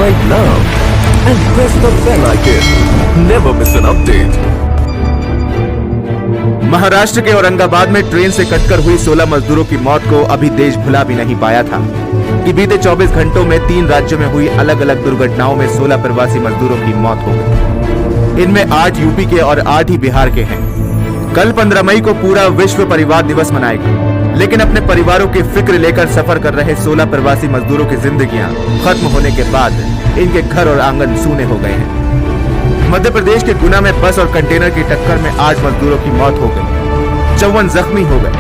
subscribe now and press the bell icon. Never miss an update. Maharashtra के औरंगाबाद में train से कटकर हुई 16 मजदूरों की मौत को अभी देश भुला भी नहीं पाया था कि बीते 24 घंटों में 3 राज्यों में हुई अलग अलग दुर्घटनाओं में 16 प्रवासी मजदूरों की मौत हो गई। इनमें 8 यूपी के और 8 ही बिहार के हैं। कल 15 मई को पूरा विश्व परिवार दिवस मनाएगा, लेकिन अपने परिवारों की फिक्र लेकर सफर कर रहे 16 प्रवासी मजदूरों की जिंदगियां खत्म होने के बाद इनके घर और आंगन सूने हो गए हैं। मध्य प्रदेश के गुना में बस और कंटेनर की टक्कर में 8 मजदूरों की मौत हो गई, 54 जख्मी हो गए।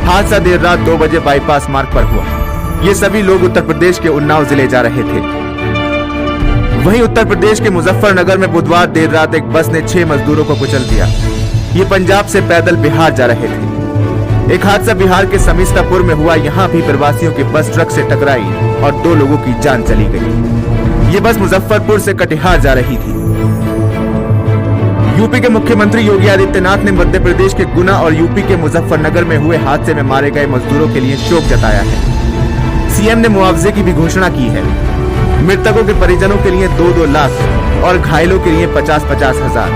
हादसा देर रात 2 बजे बाईपास मार्ग पर हुआ। ये सभी लोग उत्तर प्रदेश के उन्नाव जिले जा रहे थे। वहीं उत्तर प्रदेश के मुजफ्फरनगर में बुधवार देर रात एक बस ने 6 मजदूरों को कुचल दिया। ये पंजाब से पैदल बिहार जा रहे थे। एक हादसा बिहार के समिस्तापुर में हुआ। यहाँ भी प्रवासियों की बस ट्रक से टकराई और 2 लोगों की जान चली गई। ये बस मुजफ्फरपुर से कटिहार जा रही थी। यूपी के मुख्यमंत्री योगी आदित्यनाथ ने मध्य प्रदेश के गुना और यूपी के मुजफ्फरनगर में हुए हादसे में मारे गए मजदूरों के लिए शोक जताया है। सीएम ने मुआवजे की भी घोषणा की है। मृतकों के परिजनों के लिए 2-2 लाख और घायलों के लिए 50-50 हजार,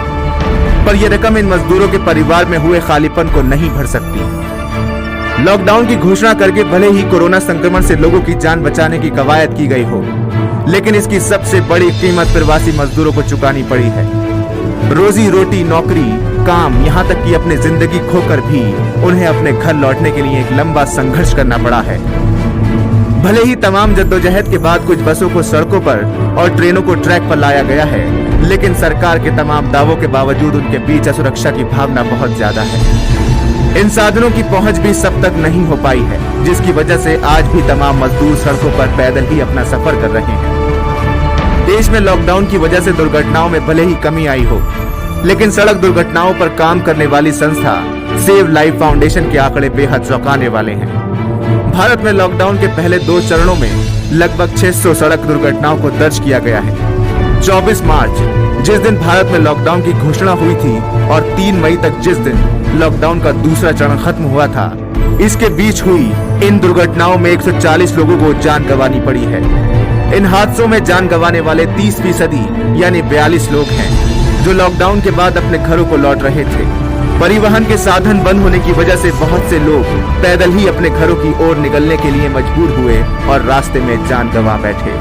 पर यह रकम इन मजदूरों के परिवार में हुए खालीपन को नहीं भर सकती। लॉकडाउन की घोषणा करके भले ही कोरोना संक्रमण से लोगों की जान बचाने की कवायद की गई हो, लेकिन इसकी सबसे बड़ी कीमत प्रवासी मजदूरों को चुकानी पड़ी है। रोजी रोटी, नौकरी, काम, यहाँ तक कि अपनी जिंदगी खोकर भी उन्हें अपने घर लौटने के लिए एक लंबा संघर्ष करना पड़ा है। भले ही तमाम जद्दोजहद के बाद कुछ बसों को सड़कों पर और ट्रेनों को ट्रैक पर लाया गया है, लेकिन सरकार के तमाम दावों के बावजूद उनके बीच असुरक्षा की भावना बहुत ज्यादा है। इन साधनों की पहुंच भी सब तक नहीं हो पाई है, जिसकी वजह से आज भी तमाम मजदूर सड़कों पर पैदल ही अपना सफर कर रहे हैं। देश में लॉकडाउन की वजह से दुर्घटनाओं में भले ही कमी आई हो, लेकिन सड़क दुर्घटनाओं पर काम करने वाली संस्था सेव लाइफ फाउंडेशन के आंकड़े बेहद चौंकाने वाले हैं। भारत में लॉकडाउन के पहले 2 चरणों में लगभग 600 सड़क दुर्घटनाओं को दर्ज किया गया है। 24 मार्च, जिस दिन भारत में लॉकडाउन की घोषणा हुई थी, और 3 मई तक, जिस दिन लॉकडाउन का दूसरा चरण खत्म हुआ था, इसके बीच हुई इन दुर्घटनाओं में 140 लोगों को जान गंवानी पड़ी है। इन हादसों में जान गंवाने वाले 30% यानी 42 लोग हैं, जो लॉकडाउन के बाद अपने घरों को लौट रहे थे। परिवहन के साधन बंद होने की वजह से बहुत से लोग पैदल ही अपने घरों की ओर निकलने के लिए मजबूर हुए और रास्ते में जान गंवा बैठे।